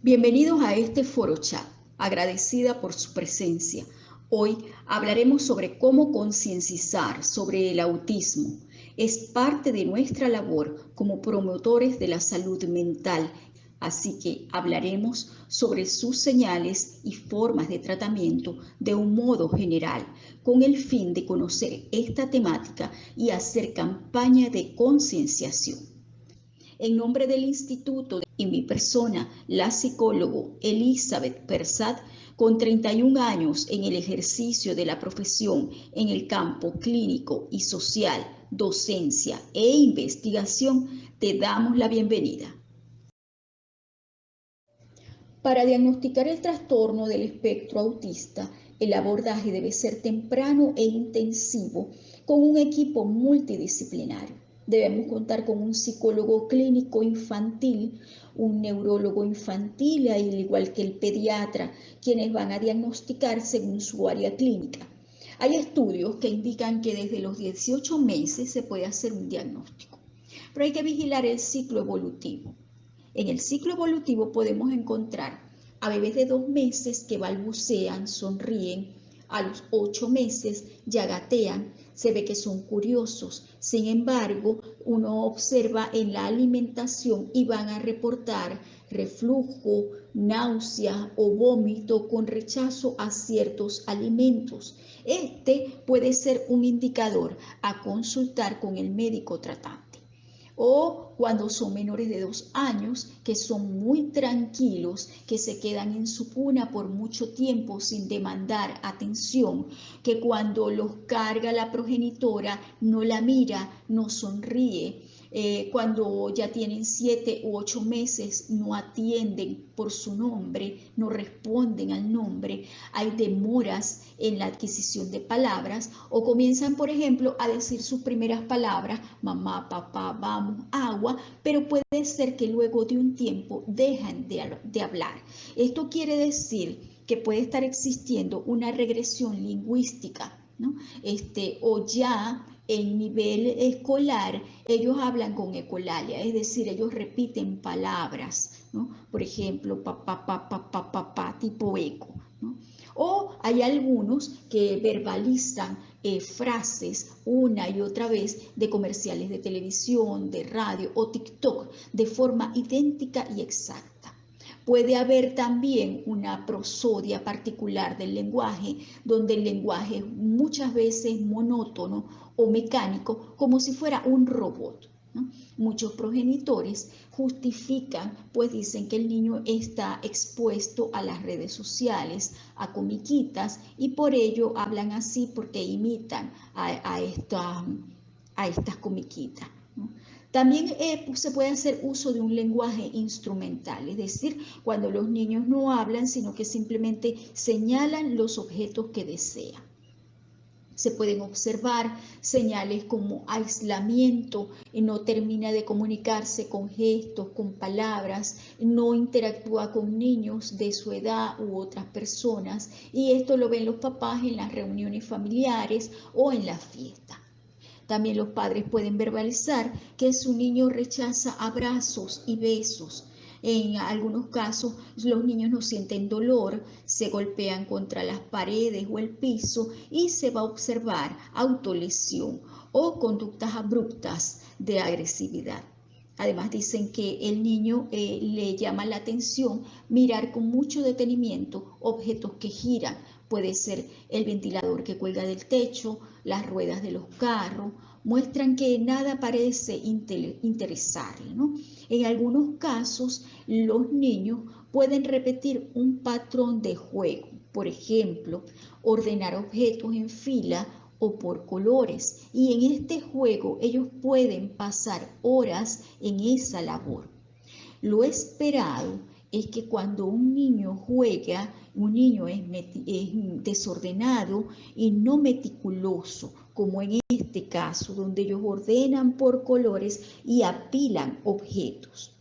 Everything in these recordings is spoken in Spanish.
Bienvenidos a este foro chat, agradecida por su presencia. Hoy hablaremos sobre cómo concientizar sobre el autismo. Es parte de nuestra labor como promotores de la salud mental, así que hablaremos sobre sus señales y formas de tratamiento de un modo general, con el fin de conocer esta temática y hacer campaña de concienciación. En nombre del Instituto y mi persona, la psicóloga Elizabeth Persad, con 31 años en el ejercicio de la profesión en el campo clínico y social, docencia e investigación, te damos la bienvenida. Para diagnosticar el trastorno del espectro autista, el abordaje debe ser temprano e intensivo con un equipo multidisciplinario. Debemos contar con un psicólogo clínico infantil, un neurólogo infantil, al igual que el pediatra, quienes van a diagnosticar según su área clínica. Hay estudios que indican que desde los 18 meses se puede hacer un diagnóstico, pero hay que vigilar el ciclo evolutivo. En el ciclo evolutivo podemos encontrar a bebés de 2 meses que balbucean, sonríen, a los 8 meses ya gatean, se ve que son curiosos. Sin embargo, uno observa en la alimentación y van a reportar reflujo, náusea o vómito con rechazo a ciertos alimentos. Este puede ser un indicador a consultar con el médico tratante. O cuando son menores de 2 años, que son muy tranquilos, que se quedan en su cuna por mucho tiempo sin demandar atención, que cuando los carga la progenitora no la mira, no sonríe. Cuando ya tienen 7 u 8 meses no atienden por su nombre, no responden al nombre, hay demoras en la adquisición de palabras o comienzan, por ejemplo, a decir sus primeras palabras, mamá, papá, vamos, agua, pero puede ser que luego de un tiempo dejan de hablar. Esto quiere decir que puede estar existiendo una regresión lingüística, ¿no? O ya en nivel escolar, ellos hablan con ecolalia, es decir, ellos repiten palabras, ¿no? Por ejemplo, papá, papá, papá, papá, tipo eco, ¿no? O hay algunos que verbalizan frases una y otra vez de comerciales de televisión, de radio o TikTok de forma idéntica y exacta. Puede haber también una prosodia particular del lenguaje, donde el lenguaje es muchas veces monótono o mecánico, como si fuera un robot, ¿no? Muchos progenitores justifican, pues dicen que el niño está expuesto a las redes sociales, a comiquitas, y por ello hablan así porque imitan a estas comiquitas, ¿no? También se puede hacer uso de un lenguaje instrumental, es decir, cuando los niños no hablan, sino que simplemente señalan los objetos que desean. Se pueden observar señales como aislamiento, no termina de comunicarse con gestos, con palabras, no interactúa con niños de su edad u otras personas, y esto lo ven los papás en las reuniones familiares o en las fiestas. También los padres pueden verbalizar que su niño rechaza abrazos y besos. En algunos casos los niños no sienten dolor, se golpean contra las paredes o el piso y se va a observar autolesión o conductas abruptas de agresividad. Además dicen que el niño le llama la atención mirar con mucho detenimiento objetos que giran. Puede ser el ventilador que cuelga del techo, las ruedas de los carros, muestran que nada parece interesarle, ¿no? En algunos casos, los niños pueden repetir un patrón de juego, por ejemplo, ordenar objetos en fila o por colores, y en este juego ellos pueden pasar horas en esa labor. Lo esperado es que cuando un niño juega, un niño es desordenado y no meticuloso, como en este caso, donde ellos ordenan por colores y apilan objetos.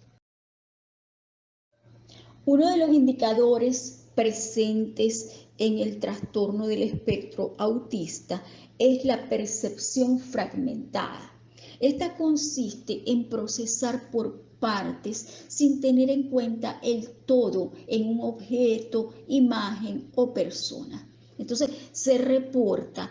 Uno de los indicadores presentes en el trastorno del espectro autista es la percepción fragmentada. Esta consiste en procesar por partes sin tener en cuenta el todo en un objeto, imagen o persona. Entonces se reporta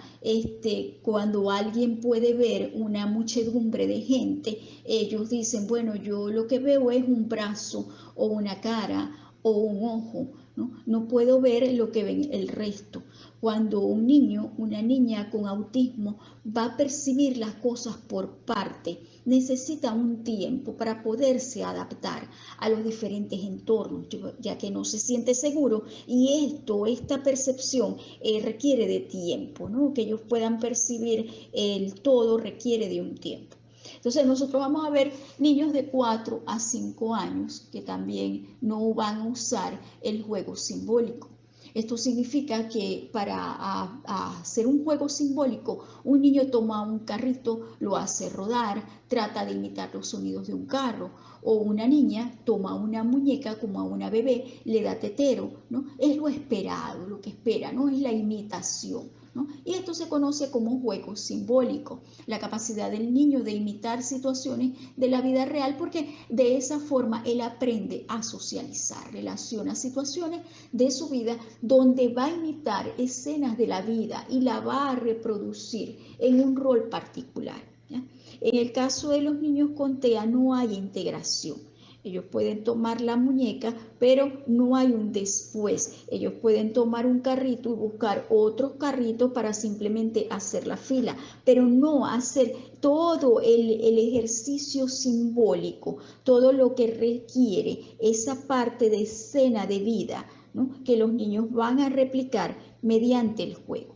cuando alguien puede ver una muchedumbre de gente, ellos dicen, bueno, yo lo que veo es un brazo o una cara o un ojo, ¿no? No puedo ver lo que ven el resto. Cuando un niño, una niña con autismo va a percibir las cosas por parte, necesita un tiempo para poderse adaptar a los diferentes entornos, ya que no se siente seguro, y esta percepción requiere de tiempo, ¿no? Que ellos puedan percibir el todo requiere de un tiempo. Entonces nosotros vamos a ver niños de 4 a 5 años que también no van a usar el juego simbólico. Esto significa que para hacer un juego simbólico, un niño toma un carrito, lo hace rodar, trata de imitar los sonidos de un carro, o una niña toma una muñeca como a una bebé, le da tetero, ¿no? Es lo esperado, lo que espera, no es la imitación, ¿no? Y esto se conoce como juego simbólico, la capacidad del niño de imitar situaciones de la vida real, porque de esa forma él aprende a socializar, relaciona situaciones de su vida donde va a imitar escenas de la vida y la va a reproducir en un rol particular, ¿ya? En el caso de los niños con TEA no hay integración. Ellos pueden tomar la muñeca, pero no hay un después. Ellos pueden tomar un carrito y buscar otros carritos para simplemente hacer la fila, pero no hacer todo el ejercicio simbólico, todo lo que requiere esa parte de escena de vida, ¿no? Que los niños van a replicar mediante el juego.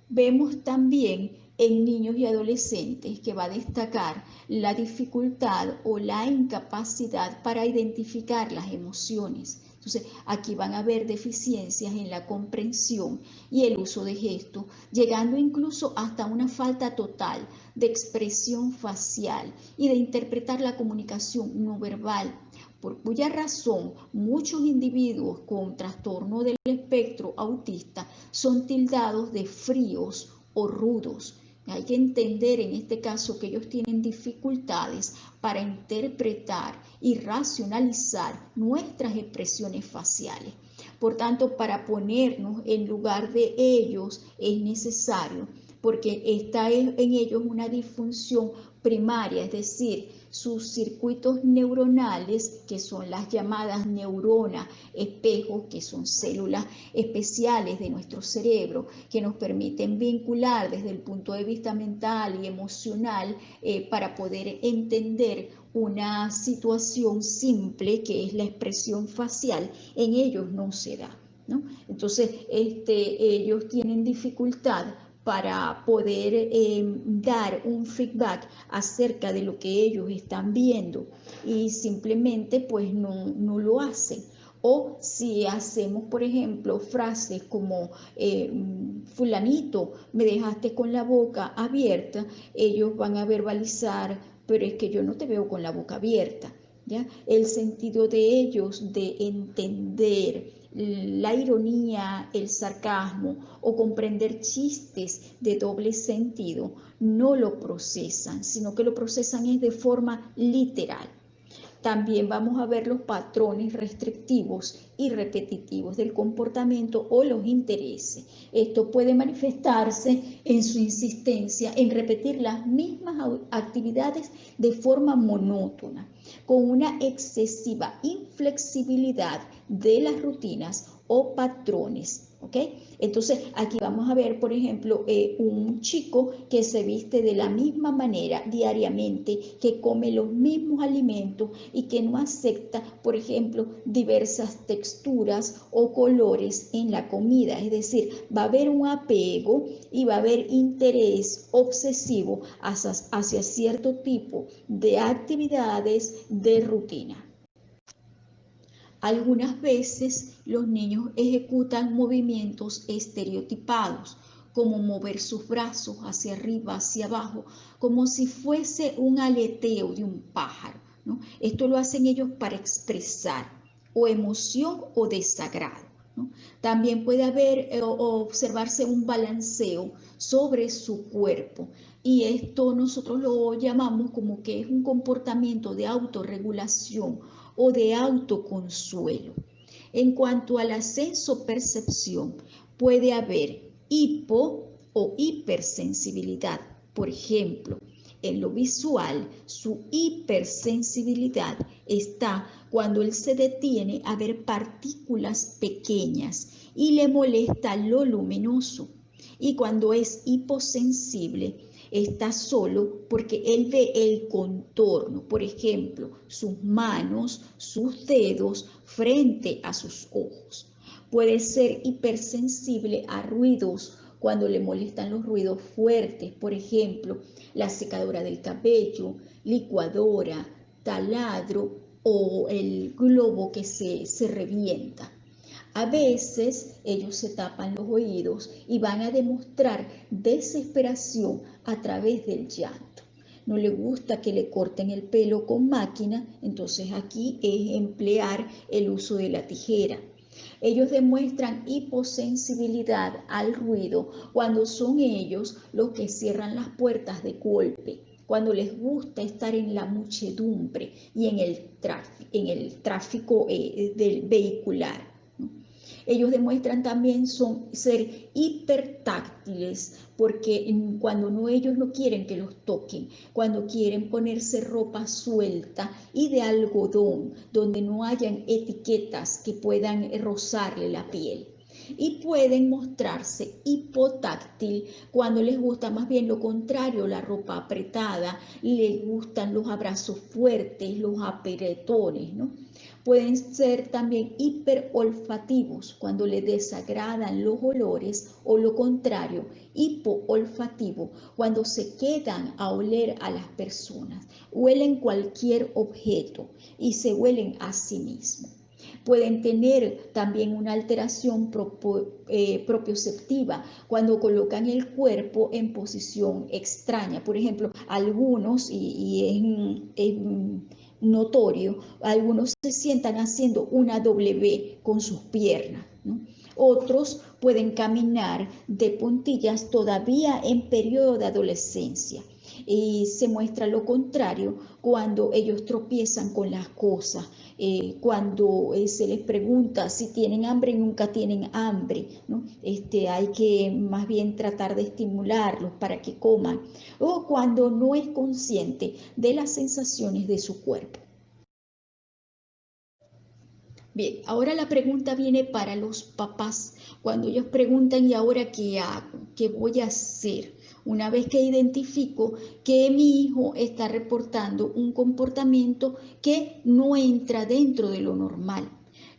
Vemos también en niños y adolescentes que va a destacar la dificultad o la incapacidad para identificar las emociones. Entonces, aquí van a haber deficiencias en la comprensión y el uso de gestos, llegando incluso hasta una falta total de expresión facial y de interpretar la comunicación no verbal, por cuya razón muchos individuos con trastorno del espectro autista son tildados de fríos o rudos. Hay que entender en este caso que ellos tienen dificultades para interpretar y racionalizar nuestras expresiones faciales. Por tanto, para ponernos en lugar de ellos es necesario, porque está en ellos una disfunción primaria, es decir, sus circuitos neuronales, que son las llamadas neuronas espejos, que son células especiales de nuestro cerebro, que nos permiten vincular desde el punto de vista mental y emocional para poder entender una situación simple, que es la expresión facial, en ellos no se da, ¿no? Entonces, ellos tienen dificultad para poder dar un feedback acerca de lo que ellos están viendo, y simplemente pues no lo hacen. O si hacemos, por ejemplo, frases como fulanito, me dejaste con la boca abierta, ellos van a verbalizar, pero es que yo no te veo con la boca abierta, ¿ya? El sentido de ellos de entender la ironía, el sarcasmo o comprender chistes de doble sentido no lo procesan, sino que lo procesan es de forma literal. También vamos a ver los patrones restrictivos y repetitivos del comportamiento o los intereses. Esto puede manifestarse en su insistencia en repetir las mismas actividades de forma monótona, con una excesiva inflexibilidad de las rutinas o patrones. ¿Ok? Entonces aquí vamos a ver, por ejemplo, un chico que se viste de la misma manera diariamente, que come los mismos alimentos y que no acepta, por ejemplo, diversas texturas o colores en la comida. Es decir, va a haber un apego y va a haber interés obsesivo hacia cierto tipo de actividades de rutina. Algunas veces los niños ejecutan movimientos estereotipados, como mover sus brazos hacia arriba, hacia abajo, como si fuese un aleteo de un pájaro, ¿no? Esto lo hacen ellos para expresar o emoción o desagrado, ¿no? También puede haber o observarse un balanceo sobre su cuerpo, y esto nosotros lo llamamos como que es un comportamiento de autorregulación o de autoconsuelo. En cuanto al ascenso percepción, puede haber hipo o hipersensibilidad. Por ejemplo, en lo visual, su hipersensibilidad está cuando él se detiene a ver partículas pequeñas y le molesta lo luminoso. Y cuando es hiposensible, está solo porque él ve el contorno, por ejemplo, sus manos, sus dedos frente a sus ojos. Puede ser hipersensible a ruidos cuando le molestan los ruidos fuertes, por ejemplo, la secadora del cabello, licuadora, taladro o el globo que se revienta. A veces ellos se tapan los oídos y van a demostrar desesperación a través del llanto. No le gusta que le corten el pelo con máquina, entonces aquí es emplear el uso de la tijera. Ellos demuestran hiposensibilidad al ruido cuando son ellos los que cierran las puertas de golpe, cuando les gusta estar en la muchedumbre y en el tráfico vehicular. Ellos demuestran también ser hipertáctiles, porque cuando ellos no quieren que los toquen, cuando quieren ponerse ropa suelta y de algodón, donde no hayan etiquetas que puedan rozarle la piel. Y pueden mostrarse hipotáctil cuando les gusta más bien lo contrario, la ropa apretada, les gustan los abrazos fuertes, los apretones, ¿no? Pueden ser también hiperolfativos cuando les desagradan los olores, o lo contrario, hipoolfativo cuando se quedan a oler a las personas, huelen cualquier objeto y se huelen a sí mismos. Pueden tener también una alteración propioceptiva cuando colocan el cuerpo en posición extraña. Por ejemplo, algunos, y es notorio, algunos se sientan haciendo una W con sus piernas, ¿no? Otros pueden caminar de puntillas todavía en periodo de adolescencia. Y se muestra lo contrario cuando ellos tropiezan con las cosas, cuando se les pregunta si tienen hambre y nunca tienen hambre, ¿no? Hay que más bien tratar de estimularlos para que coman, o cuando no es consciente de las sensaciones de su cuerpo. Bien, ahora la pregunta viene para los papás, cuando ellos preguntan: ¿y ahora qué hago? ¿Qué voy a hacer? Una vez que identifico que mi hijo está reportando un comportamiento que no entra dentro de lo normal.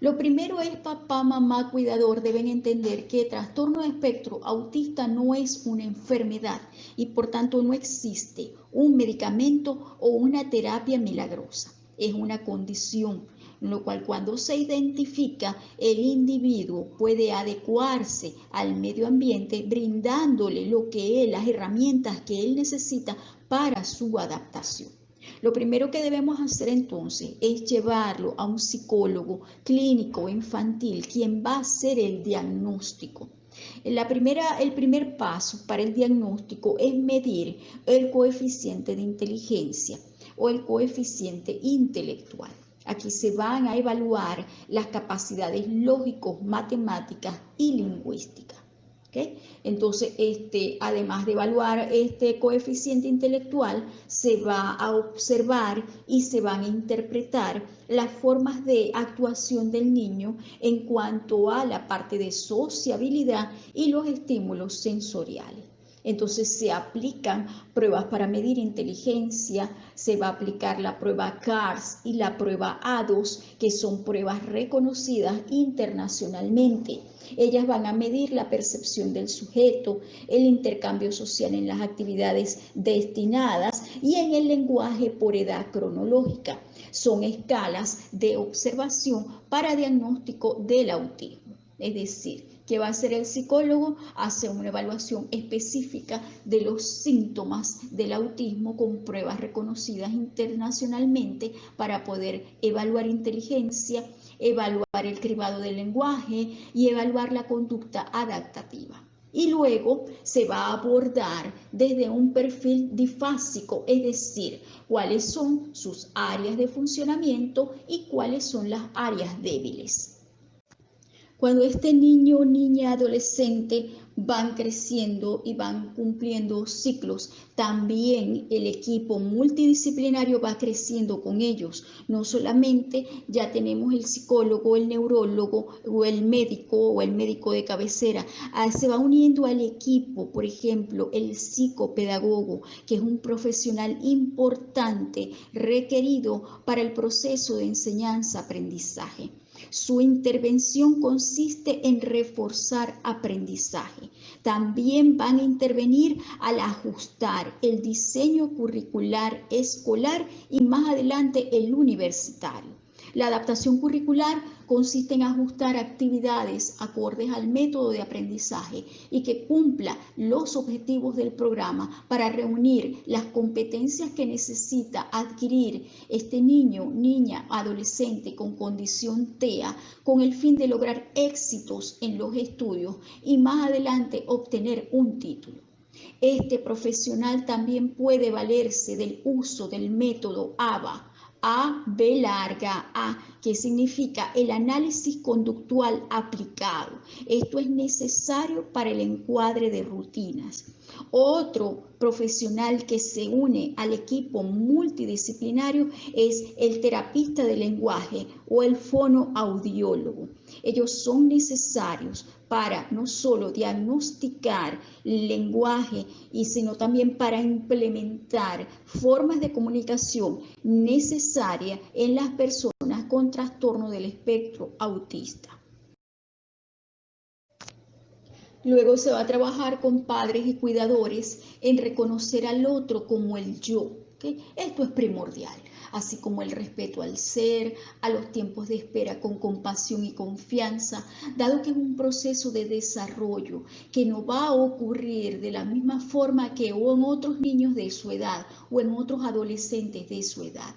Lo primero es: papá, mamá, cuidador deben entender que trastorno de espectro autista no es una enfermedad y por tanto no existe un medicamento o una terapia milagrosa. Es una condición, lo cual cuando se identifica, el individuo puede adecuarse al medio ambiente brindándole las herramientas que él necesita para su adaptación. Lo primero que debemos hacer entonces es llevarlo a un psicólogo clínico infantil, quien va a hacer el diagnóstico. El primer paso para el diagnóstico es medir el coeficiente de inteligencia o el coeficiente intelectual. Aquí se van a evaluar las capacidades lógicos, matemáticas y lingüísticas. ¿Okay? Entonces, además de evaluar este coeficiente intelectual, se va a observar y se van a interpretar las formas de actuación del niño en cuanto a la parte de sociabilidad y los estímulos sensoriales. Entonces se aplican pruebas para medir inteligencia, se va a aplicar la prueba CARS y la prueba A2, que son pruebas reconocidas internacionalmente. Ellas van a medir la percepción del sujeto, el intercambio social en las actividades destinadas y en el lenguaje por edad cronológica. Son escalas de observación para diagnóstico del autismo. Es decir, ¿Qué va a hacer el psicólogo? Hace una evaluación específica de los síntomas del autismo con pruebas reconocidas internacionalmente para poder evaluar inteligencia, evaluar el cribado del lenguaje y evaluar la conducta adaptativa. Y luego se va a abordar desde un perfil difásico, es decir, cuáles son sus áreas de funcionamiento y cuáles son las áreas débiles. Cuando este niño, niña, adolescente van creciendo y van cumpliendo ciclos, también el equipo multidisciplinario va creciendo con ellos. No solamente ya tenemos el psicólogo, el neurólogo o el médico de cabecera, se va uniendo al equipo, por ejemplo, el psicopedagogo, que es un profesional importante requerido para el proceso de enseñanza-aprendizaje. Su intervención consiste en reforzar aprendizaje. También van a intervenir al ajustar el diseño curricular escolar y más adelante el universitario. La adaptación curricular consiste en ajustar actividades acordes al método de aprendizaje y que cumpla los objetivos del programa para reunir las competencias que necesita adquirir este niño, niña, adolescente con condición TEA con el fin de lograr éxitos en los estudios y más adelante obtener un título. Este profesional también puede valerse del uso del método ABA, A-B larga A, que significa el análisis conductual aplicado. Esto es necesario para el encuadre de rutinas. Otro profesional que se une al equipo multidisciplinario es el terapista del lenguaje o el fonoaudiólogo. Ellos son necesarios para no solo diagnosticar el lenguaje, sino también para implementar formas de comunicación necesarias en las personas con trastorno del espectro autista. Luego se va a trabajar con padres y cuidadores en reconocer al otro como el yo. ¿Okay? Esto es primordial, así como el respeto al ser, a los tiempos de espera con compasión y confianza, dado que es un proceso de desarrollo que no va a ocurrir de la misma forma que en otros niños de su edad o en otros adolescentes de su edad.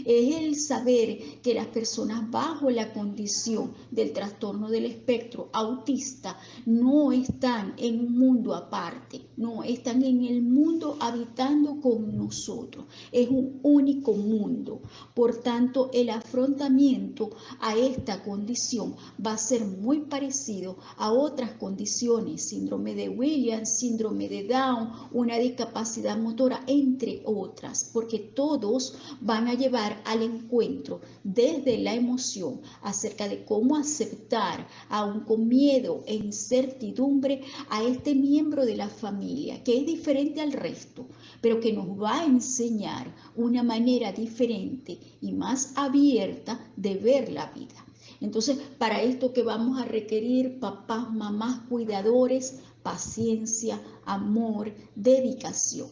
Es el saber que las personas bajo la condición del trastorno del espectro autista no están en un mundo aparte, no están en el mundo habitando con nosotros, es un único mundo. Por tanto, el afrontamiento a esta condición va a ser muy parecido a otras condiciones, síndrome de Williams, síndrome de Down, una discapacidad motora, entre otras, porque todos van a llevar al encuentro desde la emoción acerca de cómo aceptar, aun con miedo e incertidumbre, a este miembro de la familia que es diferente al resto, pero que nos va a enseñar una manera diferente y más abierta de ver la vida. Entonces, para esto que vamos a requerir, papás, mamás, cuidadores, paciencia, amor, dedicación.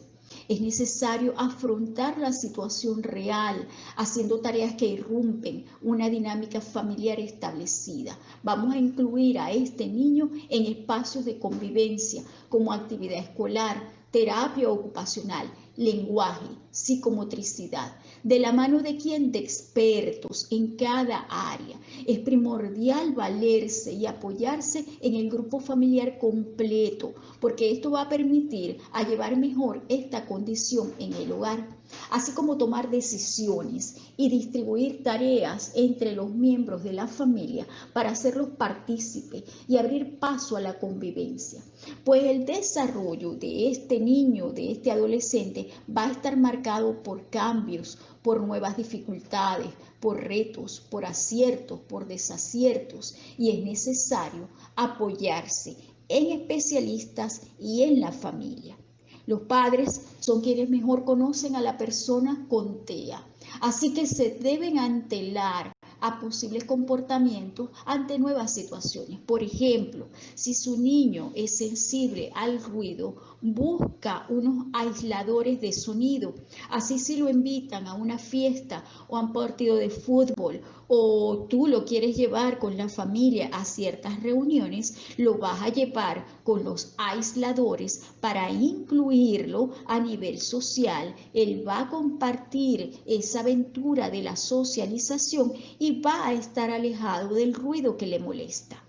Es necesario afrontar la situación real, haciendo tareas que irrumpen una dinámica familiar establecida. Vamos a incluir a este niño en espacios de convivencia, como actividad escolar, terapia ocupacional, lenguaje, psicomotricidad. ¿De la mano de quién? De expertos en cada área. Es primordial valerse y apoyarse en el grupo familiar completo, porque esto va a permitir a llevar mejor esta condición en el hogar, así como tomar decisiones y distribuir tareas entre los miembros de la familia para hacerlos partícipes y abrir paso a la convivencia. Pues el desarrollo de este niño, de este adolescente, va a estar marcado por cambios, por nuevas dificultades, por retos, por aciertos, por desaciertos, y es necesario apoyarse en especialistas y en la familia. Los padres son quienes mejor conocen a la persona con TEA, así que se deben antelar a posibles comportamientos ante nuevas situaciones. Por ejemplo, si su niño es sensible al ruido, busca unos aisladores de sonido. Así si lo invitan a una fiesta o a un partido de fútbol o tú lo quieres llevar con la familia a ciertas reuniones, lo vas a llevar con los aisladores para incluirlo a nivel social. Él va a compartir esa aventura de la socialización y va a estar alejado del ruido que le molesta.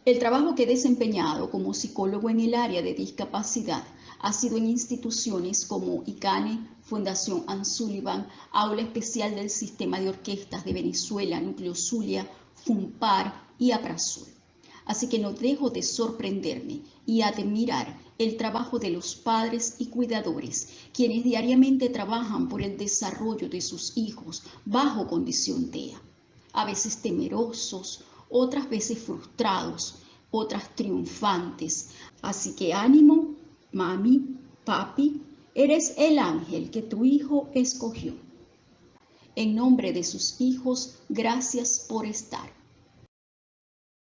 El trabajo que he desempeñado como psicólogo en el área de discapacidad ha sido en instituciones como ICANE, Fundación Ann Sullivan, Aula Especial del Sistema de Orquestas de Venezuela, Núcleo Zulia, FUNPAR y APRASUL. Así que no dejo de sorprenderme y admirar el trabajo de los padres y cuidadores, quienes diariamente trabajan por el desarrollo de sus hijos bajo condición TEA, a veces temerosos, otras veces frustrados, otras triunfantes. Así que ánimo, mami, papi, eres el ángel que tu hijo escogió. En nombre de sus hijos, gracias por estar.